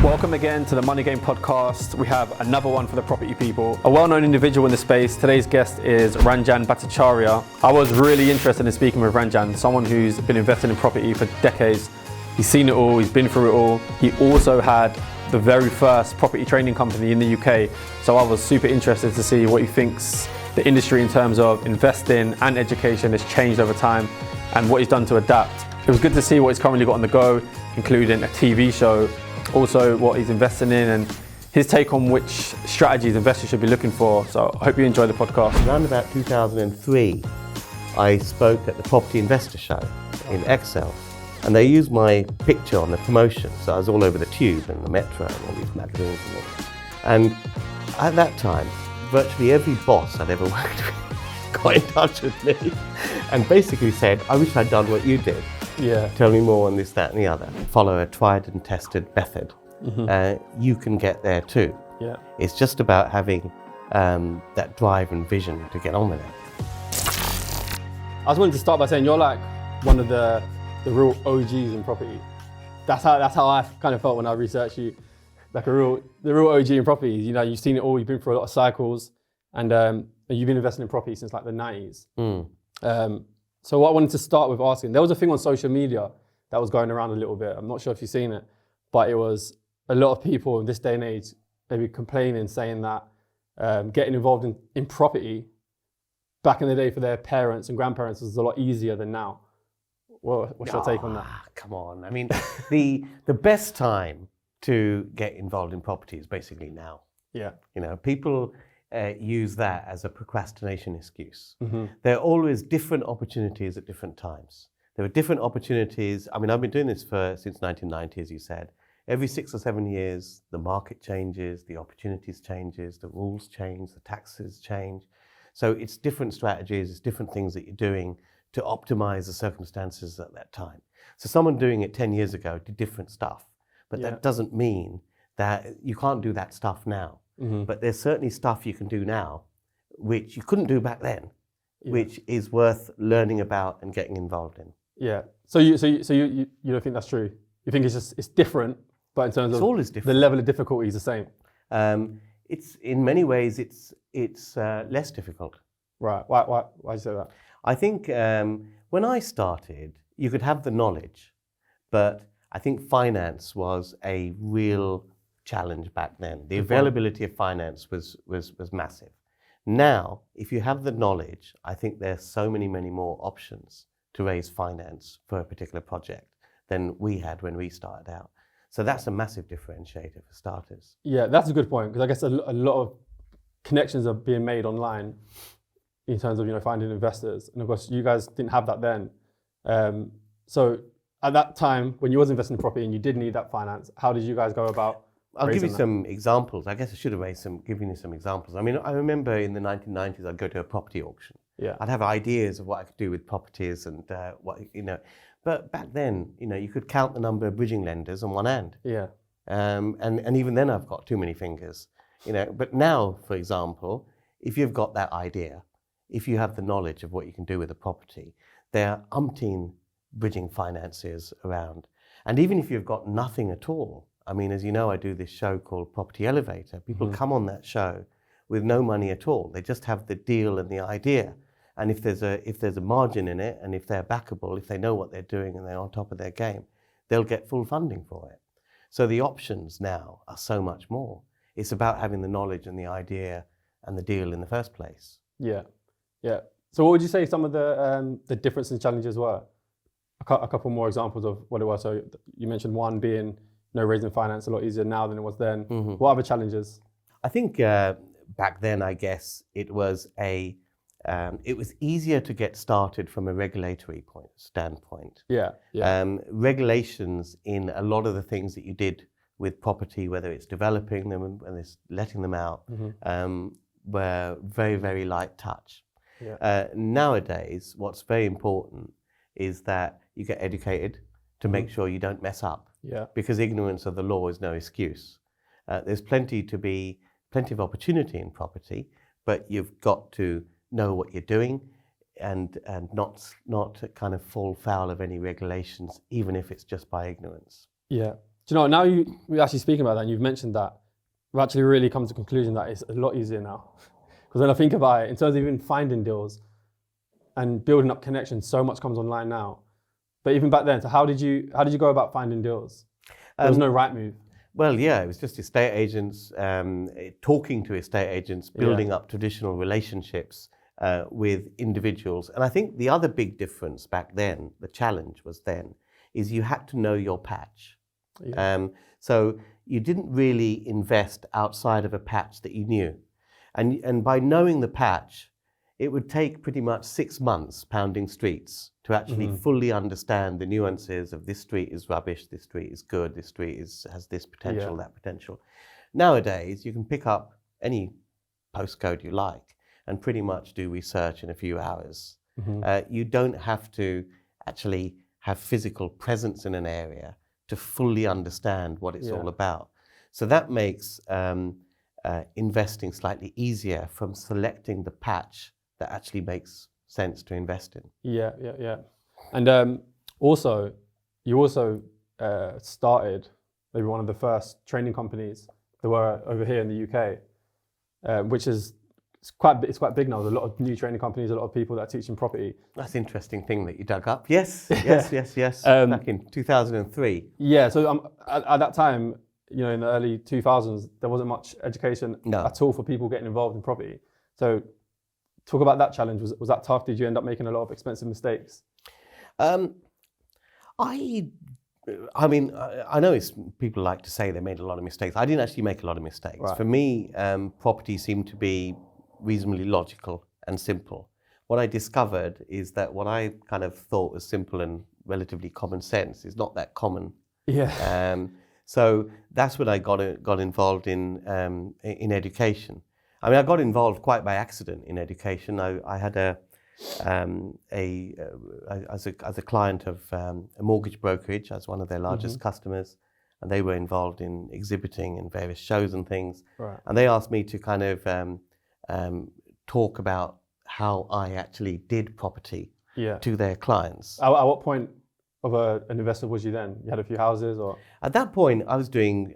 Welcome again to the Money Game podcast. We have another one for the property people. A well-known individual in the space. Today's guest is Ranjan Bhattacharya. I was really interested in speaking with Ranjan, someone who's been investing in property for decades. He's seen it all, he's been through it all. He also had the very first property training company in the UK. So I was super interested to see what he thinks the industry in terms of investing and education has changed over time and what he's done to adapt. It was good to see what he's currently got on the go, including a TV show, also what he's investing in and his take on which strategies investors should be looking for. So I hope you enjoy the podcast. Around about 2003, I spoke at the Property Investor Show in Excel, and they used my picture on the promotion. So I was all over the Tube and the Metro and all these magazines and all that. And at that time, virtually every boss I'd ever worked with got in touch with me and basically said, I wish I'd done what you did. Yeah. Tell me more on this, that and the other. Follow a tried and tested method. You can get there too. Yeah. It's just about having that drive and vision to get on with it. I just wanted to start by saying you're like one of the real OGs in property. That's how I kind of felt when I researched you, like the real OG in property. You know, you've seen it all. You've been through a lot of cycles, and you've been investing in property since like the 90s. So what I wanted to start with asking, there was a thing on social media that was going around a little bit. I'm not sure if you've seen it, but it was a lot of people in this day and age maybe complaining, saying that getting involved in property back in the day for their parents and grandparents was a lot easier than now. What's your take on that? Come on. I mean, the best time to get involved in property is basically now. Yeah. You know, people use that as a procrastination excuse. There are always different opportunities at different times. There are different opportunities. I mean, I've been doing this since 1990, as you said. Every 6 or 7 years, the market changes, the opportunities changes, the rules change, the taxes change. So it's different strategies, it's different things that you're doing to optimize the circumstances at that time. So someone doing it 10 years ago did different stuff, but that doesn't mean that you can't do that stuff now. But there's certainly stuff you can do now, which you couldn't do back then, which is worth learning about and getting involved in. Yeah. So you don't think that's true? You think it's different, but in terms of always different. The level of difficulty is the same. It's in many ways it's less difficult. Right. Why do you say that? I think when I started, you could have the knowledge, but I think finance was a real challenge back then. The availability of finance was massive. Now, if you have the knowledge, I think there's so many more options to raise finance for a particular project than we had when we started out. So that's a massive differentiator for starters. Yeah, that's a good point, because I guess a lot of connections are being made online in terms of finding investors, and of course you guys didn't have that then. So at that time, when you was investing in property and you did need that finance, how did you guys go about? I'll give you some examples. I guess I should have given you some examples. I mean, I remember in the 1990s, I'd go to a property auction. Yeah. I'd have ideas of what I could do with properties and But back then, you could count the number of bridging lenders on one hand. Yeah. And even then, I've got too many fingers. But now, for example, if you've got that idea, if you have the knowledge of what you can do with a property, there are umpteen bridging financiers around. And even if you've got nothing at all, I mean, as you know, I do this show called Property Elevator. People come on that show with no money at all. They just have the deal and the idea. And if there's a margin in it, and if they're backable, if they know what they're doing and they're on top of their game, they'll get full funding for it. So the options now are so much more. It's about having the knowledge and the idea and the deal in the first place. Yeah, yeah. So what would you say some of the differences and challenges were? A couple more examples of what it was. So you mentioned one being raising finance a lot easier now than it was then. What other challenges? I think back then, I guess it was easier to get started from a regulatory standpoint. Yeah. Regulations in a lot of the things that you did with property, whether it's developing them and it's letting them out, were very, very light touch. Yeah. Nowadays, what's very important is that you get educated to make sure you don't mess up. Yeah. Because ignorance of the law is no excuse. There's plenty of opportunity in property, but you've got to know what you're doing and not kind of fall foul of any regulations, even if it's just by ignorance. Yeah. Do you know, we're actually speaking about that, and you've mentioned that, we've actually really come to the conclusion that it's a lot easier now. Because when I think about it, in terms of even finding deals and building up connections, so much comes online now. But even back then, so how did you go about finding deals? There was no right move. Well, yeah, it was just estate agents, talking to estate agents, building up traditional relationships with individuals. And I think the other big difference back then, the challenge was then, is you had to know your patch. Yeah. So you didn't really invest outside of a patch that you knew. And by knowing the patch, it would take pretty much 6 months pounding streets to actually fully understand the nuances of this street is rubbish, this street is good, this street has this potential, that potential. Nowadays, you can pick up any postcode you like and pretty much do research in a few hours. You don't have to actually have physical presence in an area to fully understand what it's all about. So that makes investing slightly easier from selecting the patch that actually makes sense to invest in. Yeah. And also, you also started maybe one of the first training companies that were over here in the UK, which is it's quite big now. There's a lot of new training companies, a lot of people that are teaching property. That's an interesting thing that you dug up. Yes. Back in 2003. Yeah. So at that time, you know, in the early 2000s, there wasn't much education at all for people getting involved in property. So talk about that challenge. Was that tough? Did you end up making a lot of expensive mistakes? I mean, I know people like to say they made a lot of mistakes. I didn't actually make a lot of mistakes. Right. For me, property seemed to be reasonably logical and simple. What I discovered is that what I kind of thought was simple and relatively common sense is not that common. Yeah. So that's when I got involved in education. I mean, I got involved quite by accident in education. I had as a client of a mortgage brokerage as one of their largest customers, and they were involved in exhibiting in various shows and things. Right. And they asked me to kind of talk about how I actually did property to their clients. At what point of an investor was you then? You had a few houses, or? At that point, I was doing.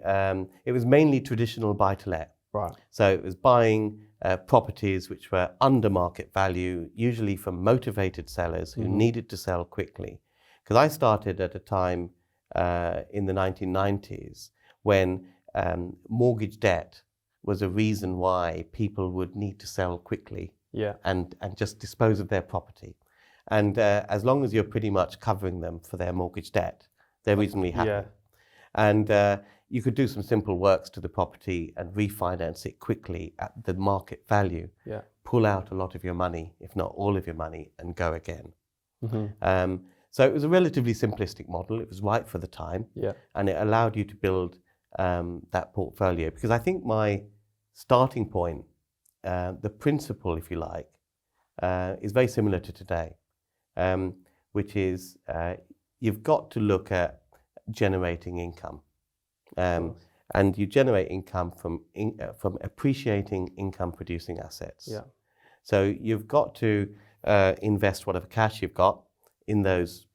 It was mainly traditional buy-to-let. Right. So it was buying properties which were under market value, usually from motivated sellers who needed to sell quickly. Because I started at a time in the 1990s when mortgage debt was a reason why people would need to sell quickly and just dispose of their property. And as long as you're pretty much covering them for their mortgage debt, they're reasonably happy. Yeah. And you could do some simple works to the property and refinance it quickly at the market value. Yeah. Pull out a lot of your money, if not all of your money, and go again. So it was a relatively simplistic model. It was right for the time, and it allowed you to build that portfolio. Because I think my starting point, the principle, if you like, is very similar to today, which is you've got to look at generating income. And you generate income from appreciating income-producing assets. Yeah. So you've got to invest whatever cash you've got in those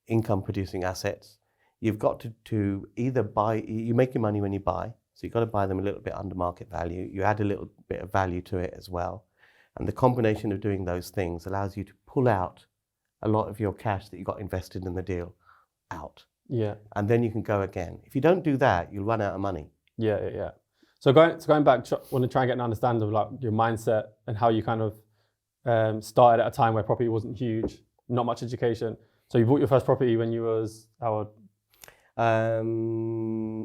income-producing assets. You've got to either buy. You make your money when you buy, so you've got to buy them a little bit under market value. You add a little bit of value to it as well, and the combination of doing those things allows you to pull out a lot of your cash that you got invested in the deal out. Yeah. And then you can go again. If you don't do that, you'll run out of money. Yeah. So going back, want to try and get an understanding of like your mindset and how you kind of started at a time where property wasn't huge, not much education. So you bought your first property when you was how old?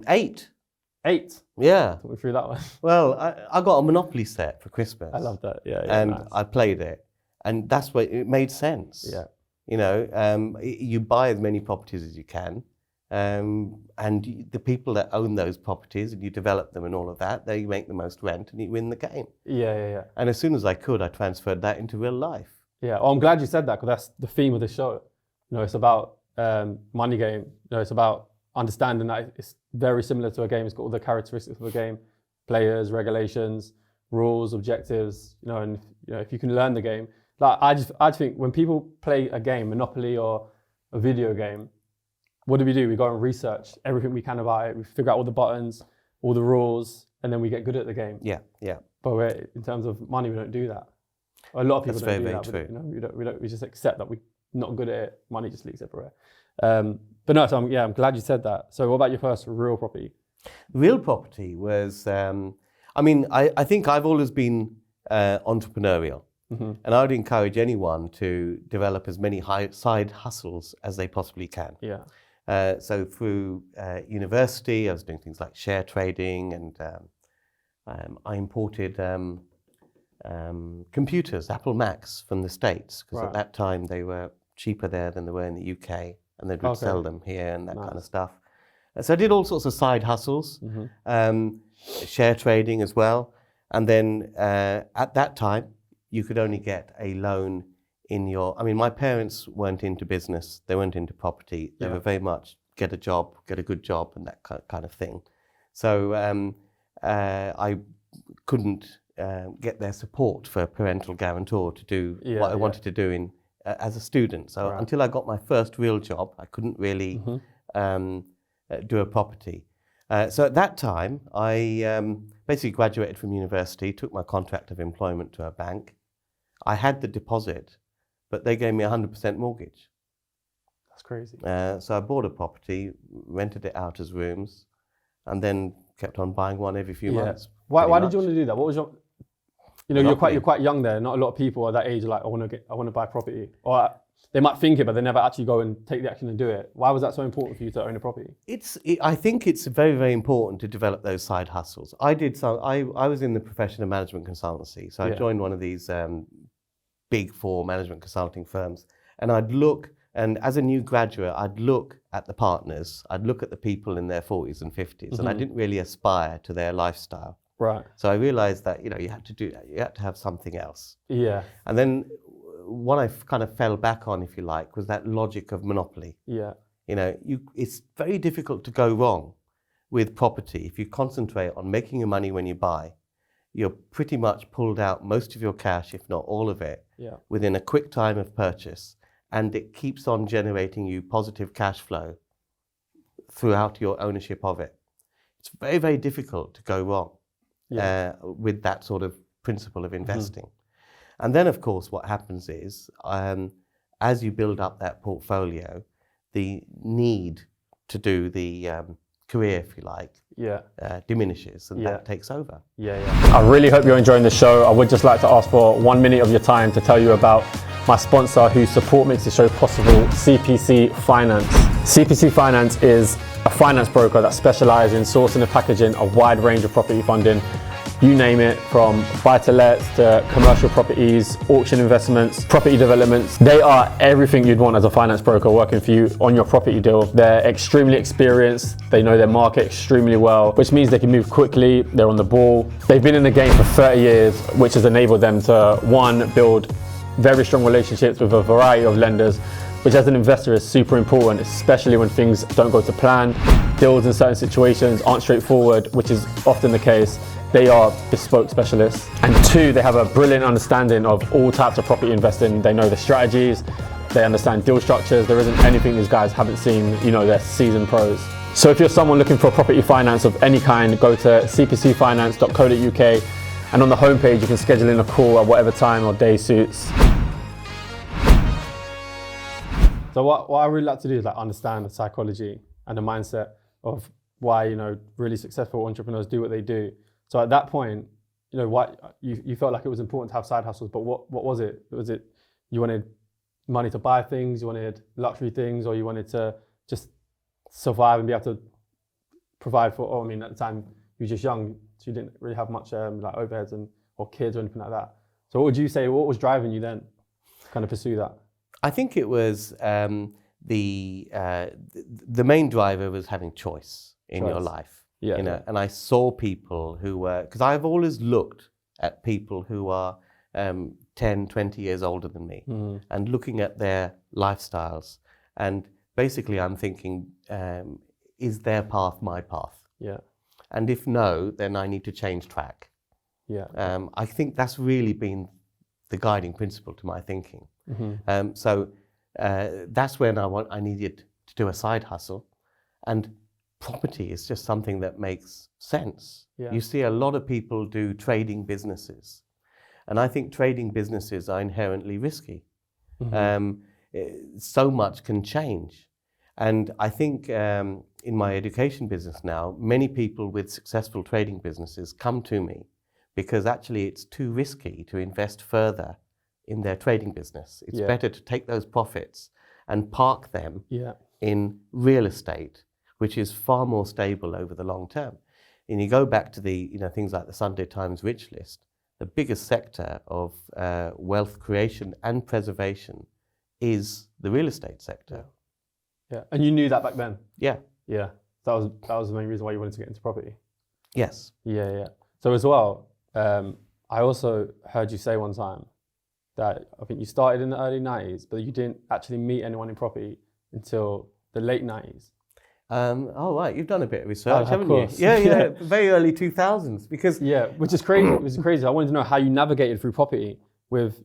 8. 8? Yeah. Talk me through that one. Well, I got a Monopoly set for Christmas. I love that. Yeah. And nice. I played it, and that's where it made sense. Yeah. You know, you buy as many properties as you can, and the people that own those properties and you develop them and all of that, they make the most rent and you win the game. Yeah. And as soon as I could, I transferred that into real life. Yeah. Oh, I'm glad you said that, because that's the theme of the show. You know, it's about money game. You know, it's about understanding that it's very similar to a game. It's got all the characteristics of a game: players, regulations, rules, objectives. You know, and if you can learn the game. Like I just think when people play a game, Monopoly or a video game, what do? We go and research everything we can about it. We figure out all the buttons, all the rules, and then we get good at the game. Yeah, yeah. But in terms of money, we don't do that. A lot of people That's don't very, do very that. True. We just accept that we're not good at it. Money just leaks everywhere. But no, so I'm glad you said that. So what about your first real property? Real property was, I think I've always been entrepreneurial. Mm-hmm. And I would encourage anyone to develop as many side hustles as they possibly can. Yeah. So through university, I was doing things like share trading, and I imported computers, Apple Macs, from the States, because at that time they were cheaper there than they were in the UK, and they would sell them here and that kind of stuff. So I did all sorts of side hustles, share trading as well. And then at that time, you could only get a loan in your... my parents weren't into business. They weren't into property. They were very much get a job, get a good job, and that kind of thing. So I couldn't get their support for a parental guarantor to do what I wanted to do as a student. So until I got my first real job, I couldn't really do a property. So at that time, I basically graduated from university, took my contract of employment to a bank. I had the deposit, but they gave me 100% mortgage. That's crazy. So I bought a property, rented it out as rooms, and then kept on buying one every few months. Why did you want to do that? What was your... you're quite young there. Not a lot of people at that age are like, I want to buy property. Or they might think it, but they never actually go and take the action and do it. Why was that so important for you to own a property? I think it's very, very important to develop those side hustles. I was in the profession of management consultancy, so I joined one of these big four management consulting firms, and and as a new graduate, I'd look at the partners, I'd look at the people in their 40s and 50s, and I didn't really aspire to their lifestyle. Right. So I realized that, you had to do that. You had to have something else. Yeah. And then what I kind of fell back on, if you like, was that logic of monopoly. Yeah. It's very difficult to go wrong with property. If you concentrate on making your money when you buy, you're pretty much pulled out most of your cash, if not all of it, within a quick time of purchase. And it keeps on generating you positive cash flow throughout your ownership of it. It's very, very difficult to go wrong with that sort of principle of investing. And then, of course, what happens is, as you build up that portfolio, the need to do the career, if you like, diminishes, and that takes over. I really hope you're enjoying the show. I would just like to ask for 1 minute of your time to tell you about my sponsor, whose support makes the show possible, CPC Finance. CPC Finance is a finance broker that specializes in sourcing and packaging a wide range of property funding. You name it, from buy-to-lets to commercial properties, auction investments, property developments. They are everything you'd want as a finance broker working for you on your property deal. They're extremely experienced. They know their market extremely well, which means they can move quickly. They're on the ball. They've been in the game for 30 years, which has enabled them to, one, build very strong relationships with a variety of lenders, which as an investor is super important, especially when things don't go to plan. Deals in certain situations aren't straightforward, which is often the case. They are bespoke specialists. And two, they have a brilliant understanding of all types of property investing. They know the strategies, they understand deal structures. There isn't anything these guys haven't seen, they're seasoned pros. So if you're someone looking for property finance of any kind, go to cpcfinance.co.uk, and on the homepage you can schedule in a call at whatever time or day suits. So what I really like to do is understand the psychology and the mindset of why really successful entrepreneurs do what they do. So at that point, what you felt like it was important to have side hustles, but what was it? Was it you wanted money to buy things, you wanted luxury things, or you wanted to just survive and be able to provide for? At the time you were just young, so you didn't really have much like overheads or kids or anything like that. So what would you say? What was driving you then to kind of pursue that? I think it was the main driver was having choice in your life. And I saw people who were, because I've always looked at people who are 10, 20 years older than me, and looking at their lifestyles. And basically I'm thinking, is their path my path? And if no, then I need to change track. I think that's really been the guiding principle to my thinking. So that's when I needed to do a side hustle, and property is just something that makes sense. Yeah. You see a lot of people do trading businesses, and I think trading businesses are inherently risky. So much can change. And I think in my education business now, many people with successful trading businesses come to me because actually it's too risky to invest further in their trading business. It's better to take those profits and park them in real estate, which is far more stable over the long term. And you go back to the things like the Sunday Times Rich List, the biggest sector of wealth creation and preservation is the real estate sector. Yeah, and you knew that back then? Yeah. Yeah, that was the main reason why you wanted to get into property? Yes. Yeah. So as well, I also heard you say one time that I think you started in the early 90s, but you didn't actually meet anyone in property until the late 90s. Oh, right, you've done a bit of research, haven't course. you? Yeah, very early 2000s, because... Yeah, which is crazy. It was crazy. I wanted to know how you navigated through property with,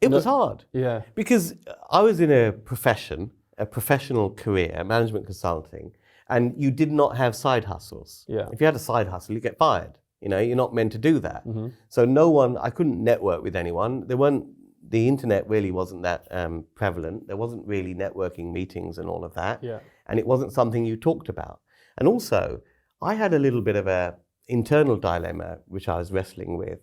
It was hard. Yeah. Because I was in a professional career, management consulting, and you did not have side hustles. Yeah. If you had a side hustle, you get fired. You're not meant to do that. So I couldn't network with anyone. The internet really wasn't that prevalent. There wasn't really networking meetings and all of that. Yeah. And it wasn't something you talked about. And also, I had a little bit of a internal dilemma, which I was wrestling with,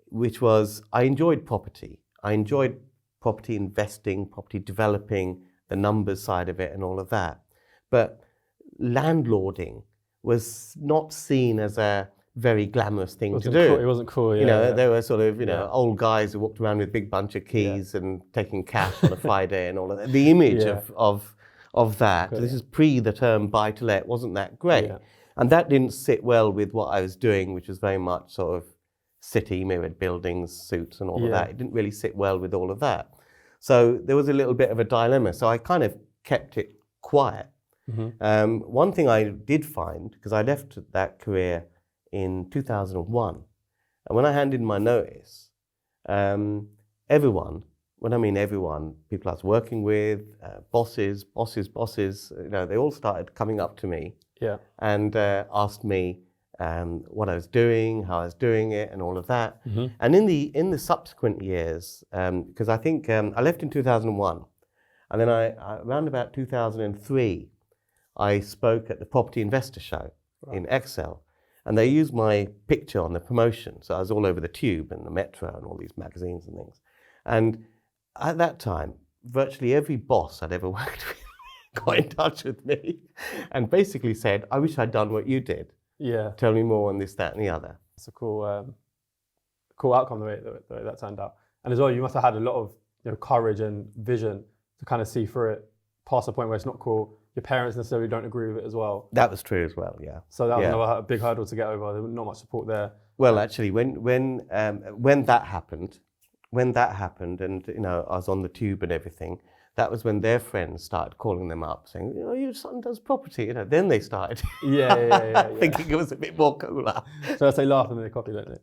which was I enjoyed property. I enjoyed property investing, property developing, the numbers side of it and all of that. But landlording was not seen as a very glamorous thing to do. Cool. It wasn't cool, There were sort of, old guys who walked around with a big bunch of keys and taking cash on a Friday and all of that. The image of that, this is pre the term buy-to-let, wasn't that great. Yeah. And that didn't sit well with what I was doing, which was very much sort of city, mirrored buildings, suits and all of that. It didn't really sit well with all of that. So there was a little bit of a dilemma. So I kind of kept it quiet. One thing I did find, because I left that career in 2001, and when I handed in my notice, everyone, when I mean everyone, people I was working with, bosses, they all started coming up to me and asked me what I was doing, how I was doing it, and all of that. And in the subsequent years, because I think I left in 2001, and then around about 2003, I spoke at the Property Investor Show in Excel, and they used my picture on the promotion. So I was all over the Tube and the Metro and all these magazines and things. And at that time, virtually every boss I'd ever worked with got in touch with me and basically said, I wish I'd done what you did. Yeah. Tell me more on this, that, and the other. It's a cool outcome the way that turned out. And as well, you must have had a lot of courage and vision to kind of see through it past the point where it's not cool. Your parents necessarily don't agree with it as well. That was true as well, yeah. So that was another big hurdle to get over. There was not much support there. Well, actually, when that happened, and I was on the Tube and everything, that was when their friends started calling them up, saying, your son does property. Then they started thinking it was a bit more cooler. So they laugh and then they copy, don't they?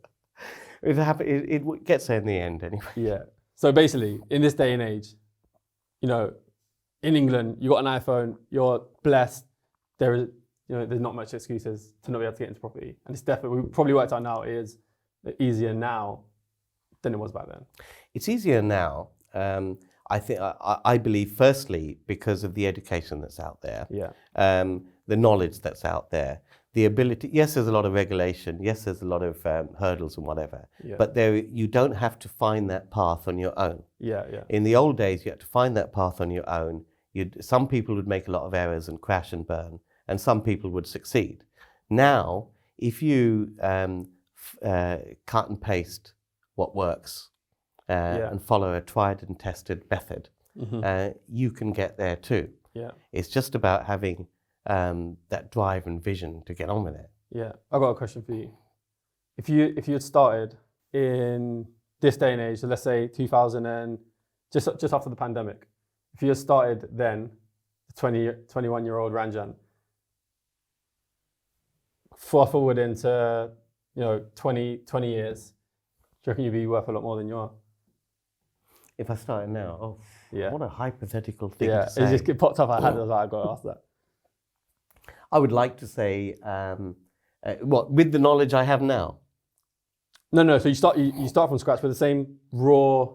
It gets there in the end anyway. Yeah. So basically, in this day and age, in England, you got an iPhone, you're blessed. There's not much excuses to not be able to get into property. And it's definitely, we probably worked out now, it is easier now than it was back then. It's easier now. I believe, firstly, because of the education that's out there, the knowledge that's out there, the ability. Yes, there's a lot of regulation. Yes, there's a lot of hurdles and whatever. Yeah. But you don't have to find that path on your own. In the old days, you had to find that path on your own. Some people would make a lot of errors and crash and burn, and some people would succeed. Now, if you cut and paste what works and follow a tried and tested method, you can get there too. Yeah. It's just about having that drive and vision to get on with it. Yeah, I've got a question for you. If you had started in this day and age, so let's say 2000 and just after the pandemic, if you had started then, the 21-year-old Ranjan, forward into 20 years, do you reckon you'd be worth a lot more than you are? If I started now, what a hypothetical thing Yeah, to say. it popped up. I had it. I was like, I got to ask that. I would like to say, with the knowledge I have now? No. So you start from scratch with the same raw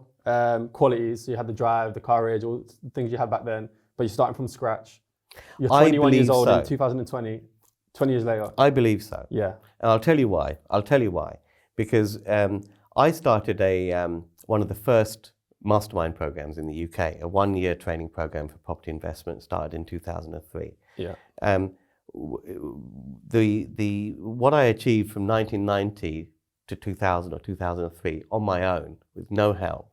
qualities. So you had the drive, the courage, all the things you had back then, but you're starting from scratch. You're 21 years old in 2020, 20 years later. I believe so. Yeah. And I'll tell you why. Because I started one of the first Mastermind programs in the UK, a 1-year training program for property investment, started in 2003. Yeah. What I achieved from 1990 to 2000 or 2003 on my own with no help,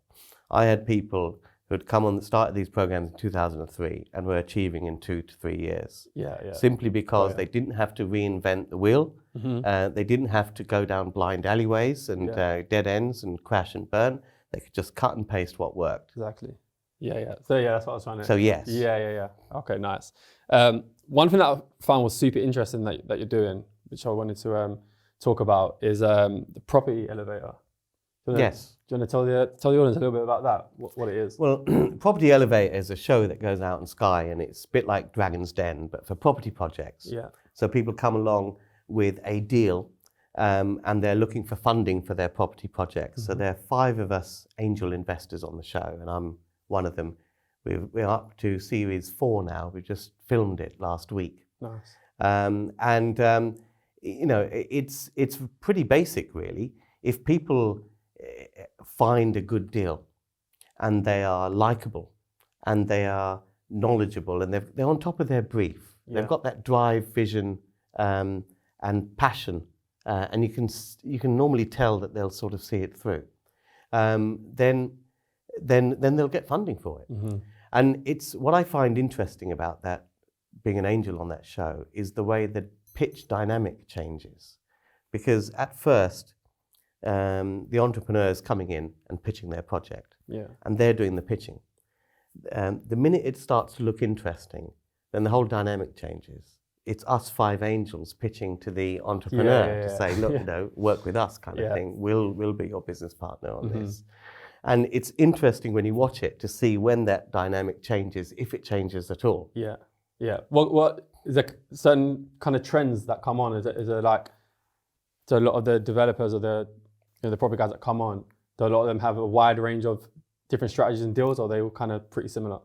I had people who had come on the start of these programs in 2003 and were achieving in 2 to 3 years. Yeah. Simply because they didn't have to reinvent the wheel. They didn't have to go down blind alleyways and dead ends and crash and burn. They could just cut and paste what worked. Exactly. Yeah. So that's what I was trying to. So yes. Yeah. Okay, nice. One thing that I found was super interesting that you're doing, which I wanted to talk about, is the property elevator. Yes. Do you want to tell the audience a little bit about that? What it is? Well, Property Elevator is a show that goes out in Sky, and it's a bit like Dragon's Den, but for property projects. Yeah. So people come along with a deal, and they're looking for funding for their property projects. So there are 5 of us angel investors on the show, and I'm one of them. We're up to series 4 now. We just filmed it last week. Nice. It's pretty basic, really. If people find a good deal, and they are likable, and they are knowledgeable, and they're on top of their brief. Yeah. They've got that drive, vision, and passion, and you can normally tell that they'll sort of see it through. Then they'll get funding for it. And it's what I find interesting about that, being an angel on that show, is the way the pitch dynamic changes, because at first, the entrepreneurs coming in and pitching their project, and they're doing the pitching. The minute it starts to look interesting, then the whole dynamic changes. It's us 5 angels pitching to the entrepreneur to say, look, work with us, kind of thing. We'll be your business partner on this. And it's interesting when you watch it to see when that dynamic changes, if it changes at all. Yeah. What is there certain kind of trends that come on? Is there like, so a lot of the developers or the property guys that come on, do a lot of them have a wide range of different strategies and deals, or are they all kind of pretty similar?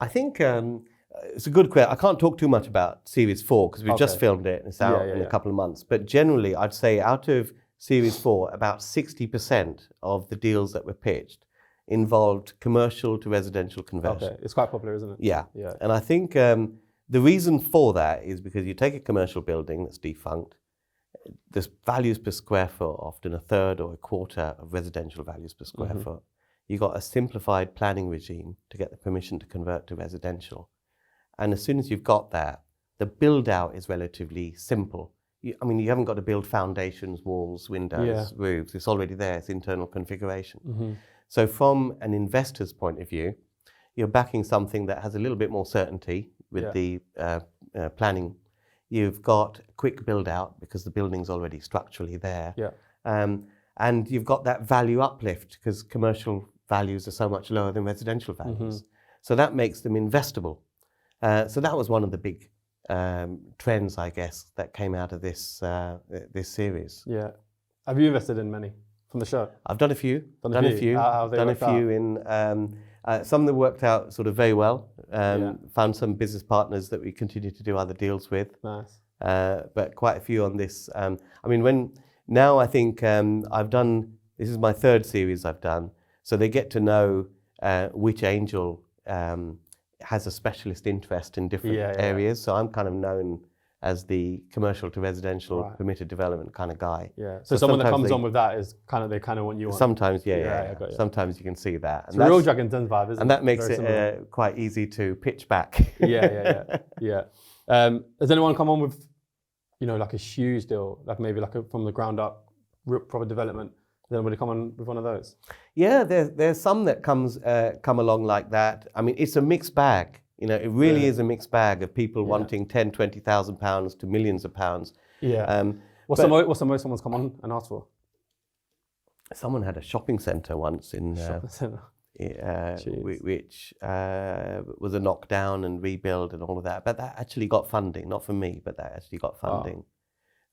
I think it's a good question. I can't talk too much about series 4 because we've just filmed it and it's out in a couple of months. But generally, I'd say out of series 4, about 60% of the deals that were pitched involved commercial to residential conversion. Okay, it's quite popular, isn't it? Yeah. And I think the reason for that is because you take a commercial building that's defunct, the values per square foot, often a third or a quarter of residential values per square foot. You got a simplified planning regime to get the permission to convert to residential. And as soon as you've got that, the build out is relatively simple. You haven't got to build foundations, walls, windows, roofs. It's already there. It's internal configuration. So from an investor's point of view, you're backing something that has a little bit more certainty with the planning. You've got quick build out because the building's already structurally there. And you've got that value uplift because commercial values are so much lower than residential values. So that makes them investable. So that was one of the big trends, I guess, that came out of this this series. Yeah. Have you invested in many from the show? I've done a few. Done a few. Done a few in. Some of them worked out sort of very well. Found some business partners that we continue to do other deals with. Nice. But quite a few on this. Now I think I've done. This is my 3rd series I've done. So they get to know which angel has a specialist interest in different areas. So I'm kind of known as the commercial to residential permitted development kind of guy. Yeah. So someone that comes on with that is they kind of want you on. Sometimes, sometimes you can see that. And it's a real Dragon's Den vibe, isn't it? And that makes it quite easy to pitch back. Yeah. Has anyone come on with, like a huge deal, like maybe from the ground up, proper development? Has anybody come on with one of those? Yeah, there's some that come along like that. It's a mixed bag. It really is a mixed bag of people wanting 10, 20,000 pounds to millions of pounds. Yeah. What's the most someone's come on and asked for? Someone had a shopping centre once in which was a knockdown and rebuild and all of that. But that actually got funding, not from me, but that actually got funding.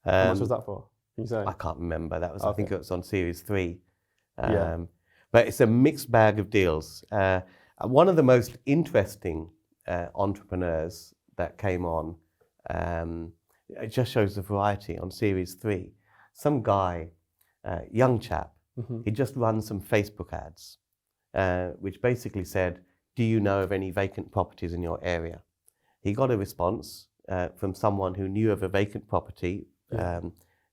Wow. How much was that for? Can you say? I can't remember. That was, I think it was on Series 3. Yeah. But it's a mixed bag of deals. One of the most interesting entrepreneurs that came on, it just shows the variety on Series 3. Some guy, young chap, he just run some Facebook ads, which basically said, do you know of any vacant properties in your area? He got a response from someone who knew of a vacant property.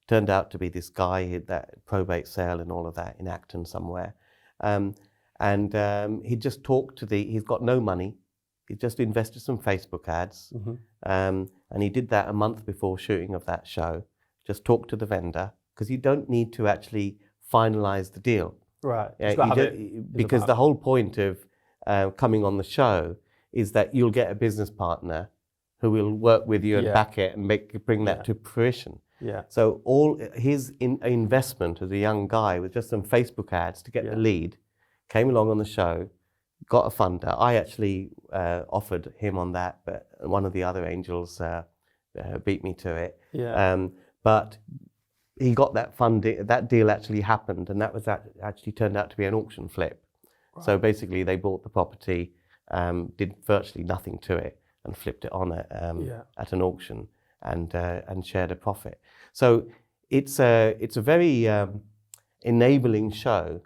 Turned out to be this guy, that probate sale and all of that in Acton somewhere. He just talked to he's got no money. He just invested some Facebook ads. And he did that a month before shooting of that show. Just talked to the vendor, because you don't need to actually finalize the deal. Right. Because the whole point of coming on the show is that you'll get a business partner who will work with you and back it and bring that to fruition. Yeah. So all his investment as a young guy with just some Facebook ads to get the lead, came along on the show, got a funder. I actually offered him on that, but one of the other angels beat me to it. Yeah. But he got that funding. That deal actually happened, and that was actually turned out to be an auction flip. Right. So basically, they bought the property, did virtually nothing to it, and flipped it on at an auction. And shared a profit. So it's a very enabling show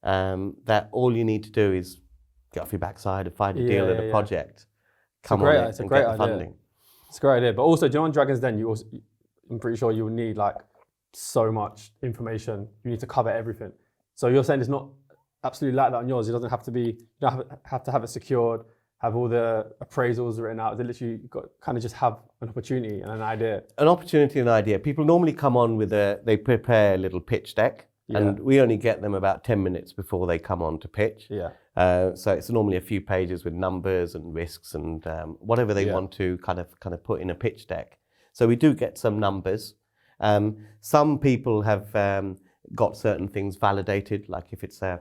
that all you need to do is get off your backside and find a deal and a project. Come on it and get the funding. It's a great idea. But also, do you know on Dragon's Den, I'm pretty sure you will need like so much information. You need to cover everything. So you're saying it's not absolutely like that on yours. It doesn't have to be, you don't have to have it secured, have all the appraisals written out. They literally kind of just have an opportunity and an idea. An opportunity and an idea. People normally come on with they prepare a little pitch deck, and we only get them about 10 minutes before they come on to pitch. Yeah. So it's normally a few pages with numbers and risks and whatever they want to kind of put in a pitch deck. So we do get some numbers. Some people have got certain things validated, like if it's a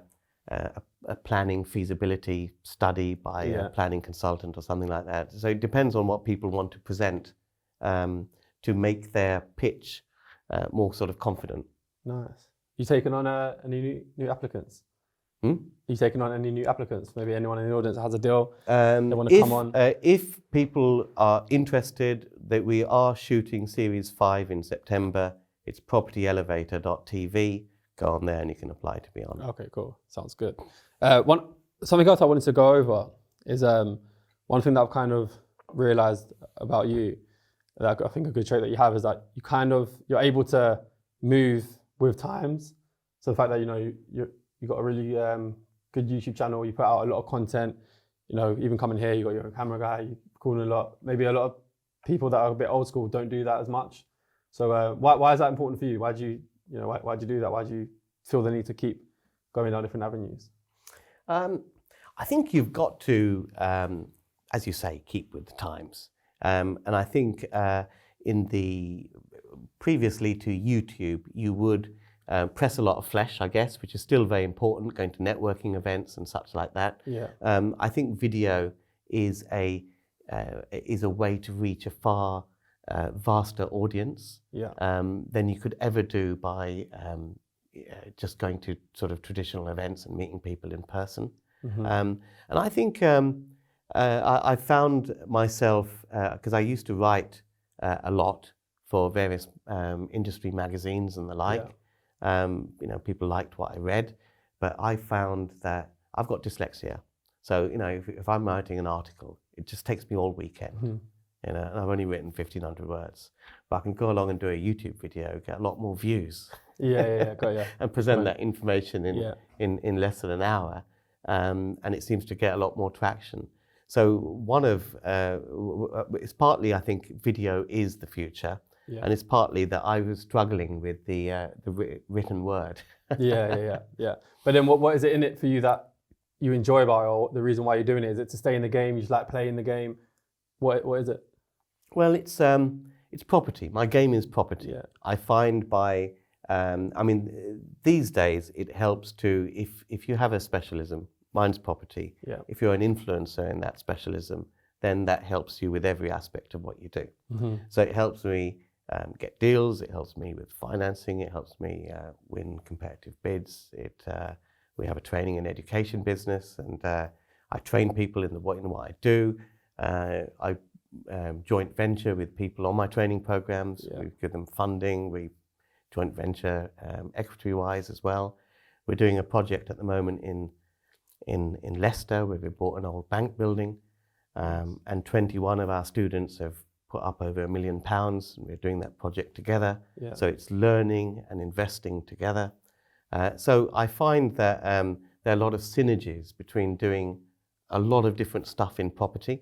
planning feasibility study by a planning consultant or something like that. So it depends on what people want to present to make their pitch more sort of confident. Nice. You taken on any new applicants? You taken on any new applicants? Maybe anyone in the audience that has a deal they want to come on? If people are interested, that we are shooting Series 5 in September. It's propertyelevator.tv. Go on there and you can apply to be on. Okay, cool. Sounds good. Something else I wanted to go over is one thing that I've kind of realized about you, that I think a good trait that you have is that you're able to move with times. So the fact that you got a really good YouTube channel, you put out a lot of content. Even coming here, you got your own camera guy, you calling a lot. Maybe a lot of people that are a bit old school don't do that as much. So why is that important for you? Why'd you do that? Why do you feel the need to keep going down different avenues? I think you've got to, as you say, keep with the times. And I think previously to YouTube, you would press a lot of flesh, I guess, which is still very important, going to networking events and such like that. Yeah. I think video is a way to reach a far vaster audience than you could ever do by just going to sort of traditional events and meeting people in person. Mm-hmm. And I think I found myself, because I used to write a lot for various industry magazines and the like. Yeah. People liked what I read, but I found that I've got dyslexia. So, if I'm writing an article, it just takes me all weekend. Mm-hmm. And I've only written 1,500 words, but I can go along and do a YouTube video, get a lot more views. Got you. And present that information in less than an hour, and it seems to get a lot more traction. So it's partly, I think, video is the future, and it's partly that I was struggling with the written word. Yeah. But then what is it in it for you that you enjoy about it, or the reason why you're doing it? Is it to stay in the game? You just like playing the game? What is it? Well, it's property. My game is property. Yeah. I find these days it helps to, if you have a specialism, mine's property. Yeah. If you're an influencer in that specialism, then that helps you with every aspect of what you do. So it helps me get deals, it helps me with financing, it helps me win competitive bids. We have a training and education business, and I train people in what I do. I joint venture with people on my training programs. We give them funding. We joint venture equity-wise as well. We're doing a project at the moment in Leicester where we bought an old bank building, and 21 of our students have put up over £1 million, and we're doing that project together. So it's learning and investing together. So I find that there are a lot of synergies between doing a lot of different stuff in property.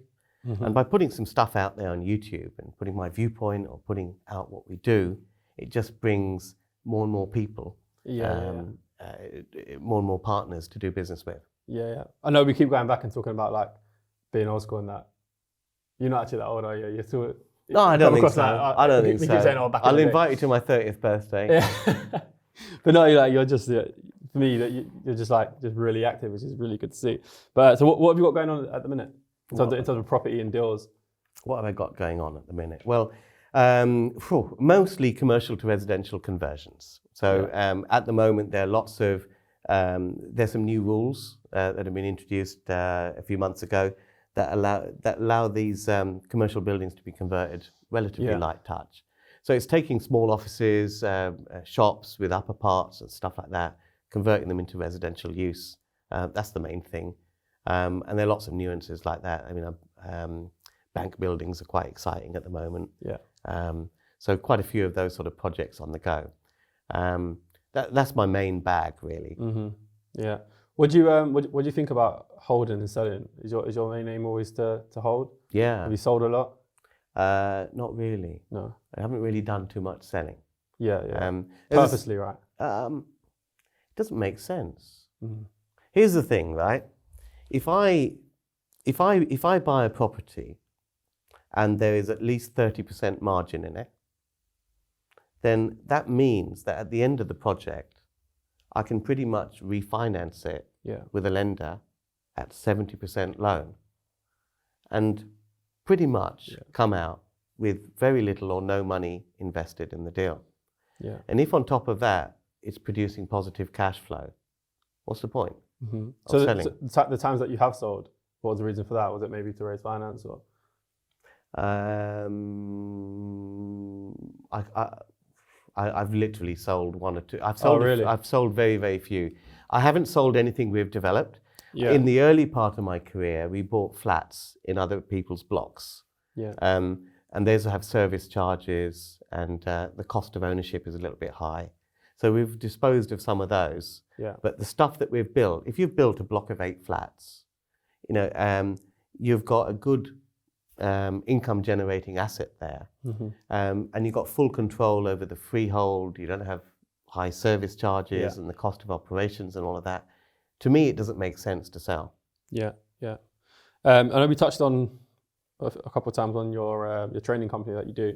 And by putting some stuff out there on YouTube and putting my viewpoint or putting out what we do, it just brings more and more people, more and more partners to do business with. I know we keep going back and talking about like being old school and that. You're not actually that old, are you? You're still... No, I don't think so. That, I don't think so. Keep saying, oh, back I'll in the invite you to my 30th birthday. Yeah. But no, you're just, for me, you're just really active, which is really good to see. But so what have you got going on at the minute in terms of property and deals? What have I got going on at the minute? Well, mostly commercial to residential conversions. So at the moment, there are lots of, there's some new rules that have been introduced a few months ago that allow these commercial buildings to be converted relatively light touch. So it's taking small offices, shops with upper parts and stuff like that, converting them into residential use. That's the main thing. And there are lots of nuances like that. I mean, bank buildings are quite exciting at the moment. So quite a few of those sort of projects on the go. That's my main bag, really. What do you think about holding and selling? Is your main aim always to hold? Yeah. Have you sold a lot? Not really. No. I haven't really done too much selling. Purposely, right? It doesn't make sense. Here's the thing, right? If I buy a property and there is at least 30% margin in it, then that means that at the end of the project, I can pretty much refinance it with a lender at 70% loan and pretty much come out with very little or no money invested in the deal. And if on top of that, it's producing positive cash flow, what's the point of selling? So the times that you have sold, what was the reason for that? Was it maybe to raise finance or? I've literally sold one or two. I've sold very, very few. I haven't sold anything we've developed. In the early part of my career, we bought flats in other people's blocks. And those have service charges, and the cost of ownership is a little bit high. So we've disposed of some of those. But the stuff that we've built, if you've built a block of 8 flats, you've got a good income generating asset there. And you've got full control over the freehold. You don't have high service charges and the cost of operations and all of that. To me, it doesn't make sense to sell. I know we touched on a couple of times on your training company that you do,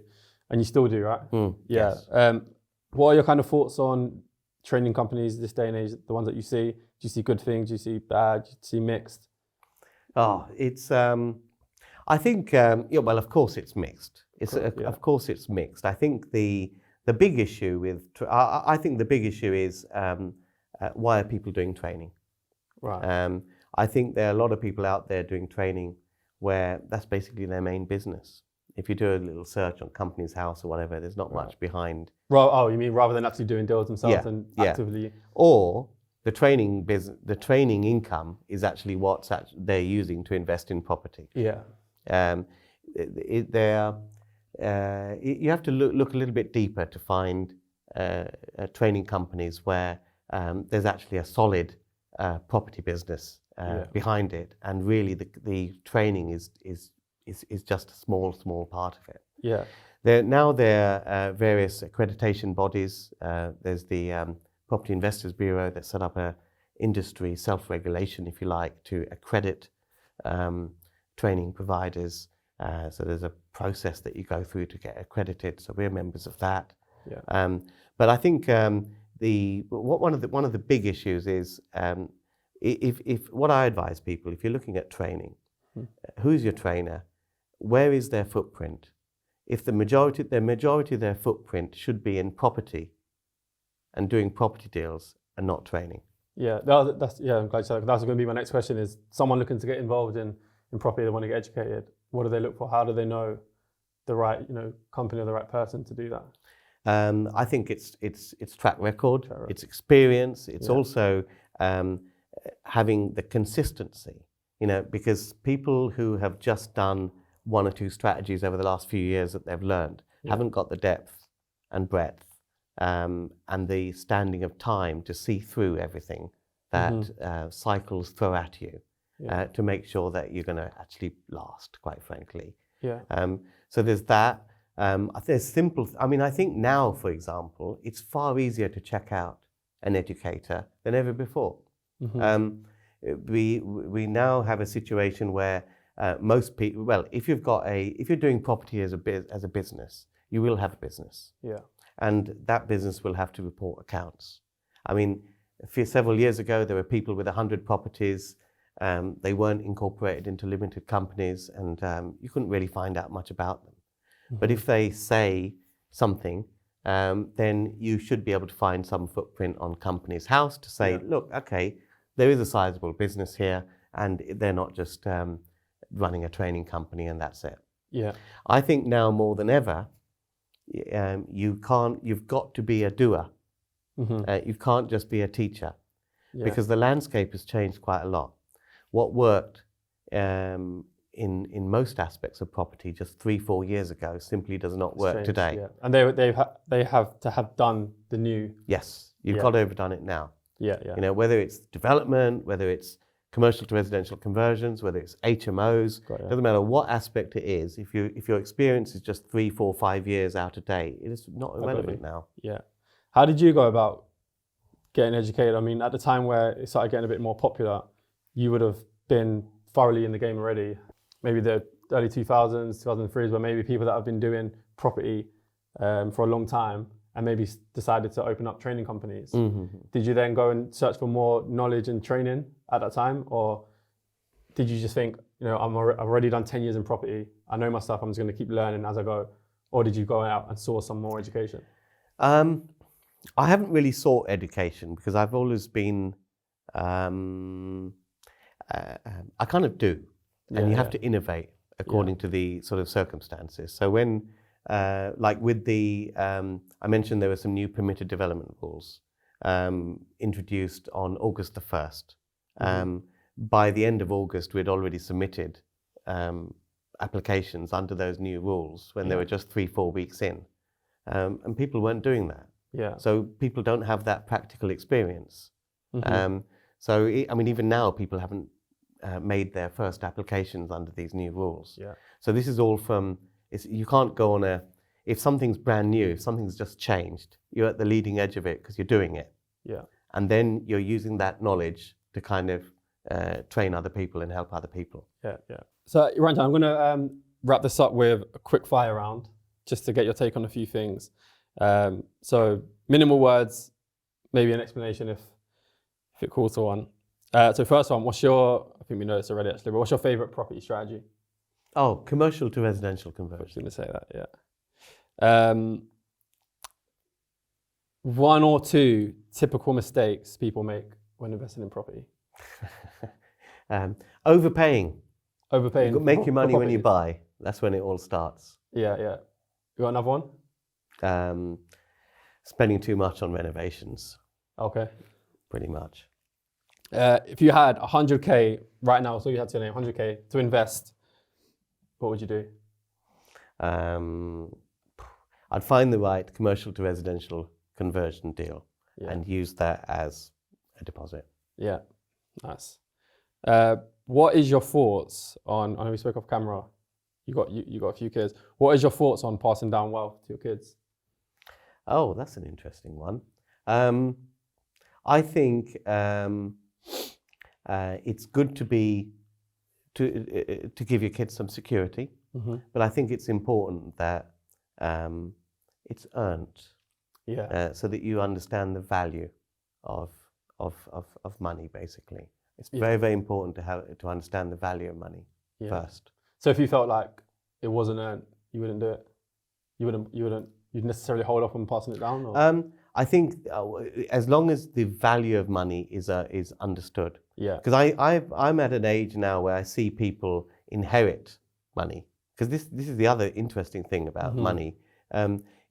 and you still do, right? Yes. What are your kind of thoughts on training companies this day and age, the ones that you see? Do you see good things? Do you see bad? Do you see mixed? It's... I think, well, of course it's mixed. Of course it's mixed. I think the big issue is why are people doing training? Right. I think there are a lot of people out there doing training where that's basically their main business. If you do a little search on Companies House or whatever, there's not much behind. Oh, you mean rather than actually doing deals themselves and actively? Or the training income is actually what they're using to invest in property. You have to look a little bit deeper to find training companies where there's actually a solid property business behind it, and really the training is just a small part of it. There are various accreditation bodies. There's the Property Investors Bureau that set up a industry self-regulation, if you like, to accredit training providers. So there's a process that you go through to get accredited. So we're members of that. But I think one of the big issues is if what I advise people, if you're looking at training, who's your trainer? Where is their footprint? If the majority of their footprint should be in property and doing property deals and not training. Yeah, that's I'm glad you said that. That's going to be my next question: is someone looking to get involved in property, they want to get educated. What do they look for? How do they know the right company or the right person to do that? I think it's track record, it's experience, it's also having the consistency. Because people who have just done one or two strategies over the last few years that they've learned haven't got the depth and breadth and the standing of time to see through everything that cycles throw at you to make sure that you're going to actually last, quite frankly. So there's that. There's simple. I think now, for example, it's far easier to check out an educator than ever before. We now have a situation where most people, well, if you're doing property as a business, you will have a business. And that business will have to report accounts. Several years ago, there were people with 100 properties. They weren't incorporated into limited companies, and you couldn't really find out much about them. But if they say something, then you should be able to find some footprint on Companies House to say, look, okay, there is a sizable business here, and they're not just running a training company and that's it. I think now more than ever, you've got to be a doer. You can't just be a teacher, because the landscape has changed quite a lot. What worked in most aspects of property just 3-4 years ago simply does not work today. And they have to have done the new. Yes, you've got to have done it now. Whether it's development, whether it's commercial to residential conversions, whether it's HMOs, doesn't matter what aspect it is. If your experience is just 3, 4, 5 years out of date, it is not relevant now. How did you go about getting educated? At the time where it started getting a bit more popular, you would have been thoroughly in the game already. Maybe the early 2000s, 2003s, where maybe people that have been doing property for a long time and maybe decided to open up training companies. Did you then go and search for more knowledge and training at that time? Or did you just think, I've already done 10 years in property, I know my stuff, I'm just going to keep learning as I go? Or did you go out and source some more education? I haven't really sought education because I've always been, I kind of do. And you have to innovate according to the sort of circumstances. So when, like with the, I mentioned there were some new permitted development rules introduced on August the 1st. By the end of August, we'd already submitted applications under those new rules when they were just 3-4 weeks in. And people weren't doing that. So people don't have that practical experience. So, even now people haven't made their first applications under these new rules. So this is all from, you can't go on if something's brand new, if something's just changed, you're at the leading edge of it because you're doing it. And then you're using that knowledge to kind of train other people and help other people. So Ranjan, I'm going to wrap this up with a quick fire round just to get your take on a few things. So minimal words, maybe an explanation if it calls to one. So first one, I think we know this already actually, but what's your favorite property strategy? Oh, commercial to residential conversion. I was going to say that, one or two typical mistakes people make when investing in property? Overpaying. Make your money when you property. buy. That's when it all starts. You got another one? Spending too much on renovations. Okay. Pretty much. If you had 100K right now, so you had to name 100K to invest, what would you do? I'd find the right commercial to residential conversion deal and use that as a deposit. Nice. What is your thoughts on, I know we spoke off camera, you got a few kids. What is your thoughts on passing down wealth to your kids? Oh, that's an interesting one. I think it's good to give your kids some security, but I think it's important that it's earned, so that you understand the value of money, basically. It's very, very important to understand the value of money first. So if you felt like it wasn't earned, you wouldn't do it? You'd necessarily hold off on passing it down? Or? I think as long as the value of money is understood. Yeah. Because I'm at an age now where I see people inherit money. Because this is the other interesting thing about money.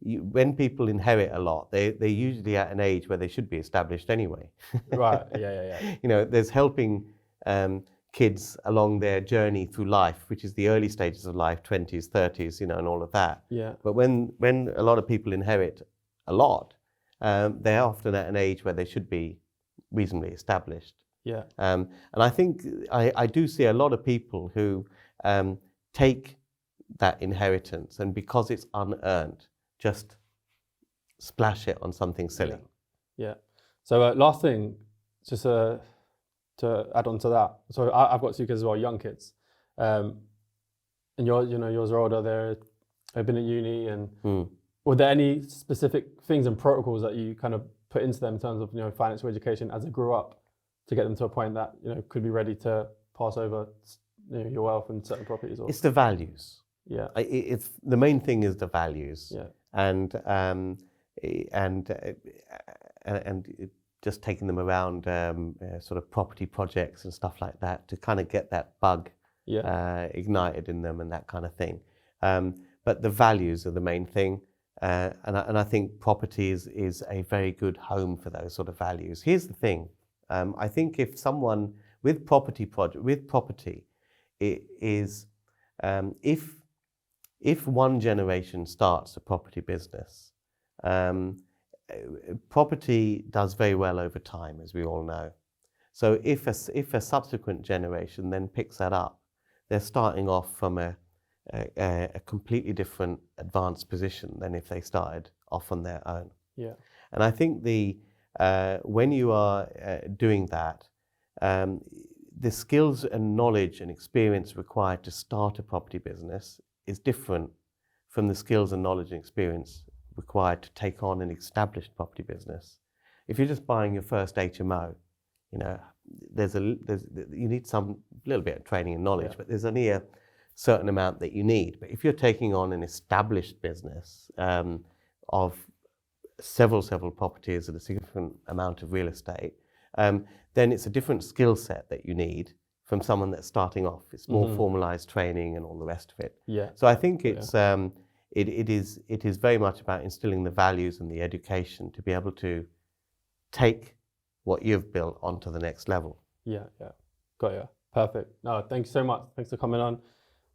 When people inherit a lot, they're usually at an age where they should be established anyway. Right. Yeah. You know, there's helping kids along their journey through life, which is the early stages of life, 20s, 30s, you know, and all of that. Yeah. But when a lot of people inherit a lot, they're often at an age where they should be reasonably established. Yeah. And I think I do see a lot of people who take that inheritance and because it's unearned, just splash it on something silly. Yeah. So last thing, just to add on to that. So I've got 2 kids as well, young kids, and yours are older. They've been at uni, and were there any specific things and protocols that you kind of put into them in terms of financial education as they grew up to get them to a point that could be ready to pass over your wealth and certain properties? Or? It's the values. Yeah. It's the main thing is the values. Yeah. And just taking them around sort of property projects and stuff like that to kind of get that bug ignited in them and that kind of thing. But the values are the main thing. And I think property is a very good home for those sort of values. Here's the thing. I think if someone with property, it is if one generation starts a property business, property does very well over time, as we all know. So if a subsequent generation then picks that up, they're starting off from a completely different advanced position than if they started off on their own. Yeah. And I think when you are doing that, the skills and knowledge and experience required to start a property business is different from the skills and knowledge and experience required to take on an established property business. If you're just buying your first HMO, you need some little bit of training and knowledge, but there's only a certain amount that you need. But if you're taking on an established business of several properties and a significant amount of real estate, then it's a different skill set that you need from someone that's starting off. It's more formalized training and all the rest of it. Yeah. So I think it's it is very much about instilling the values and the education to be able to take what you've built onto the next level. Yeah. Got you. Perfect. No, thank you so much. Thanks for coming on.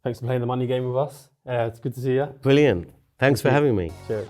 Thanks for playing the money game with us. It's good to see you. Brilliant. Thanks for having me. Cheers.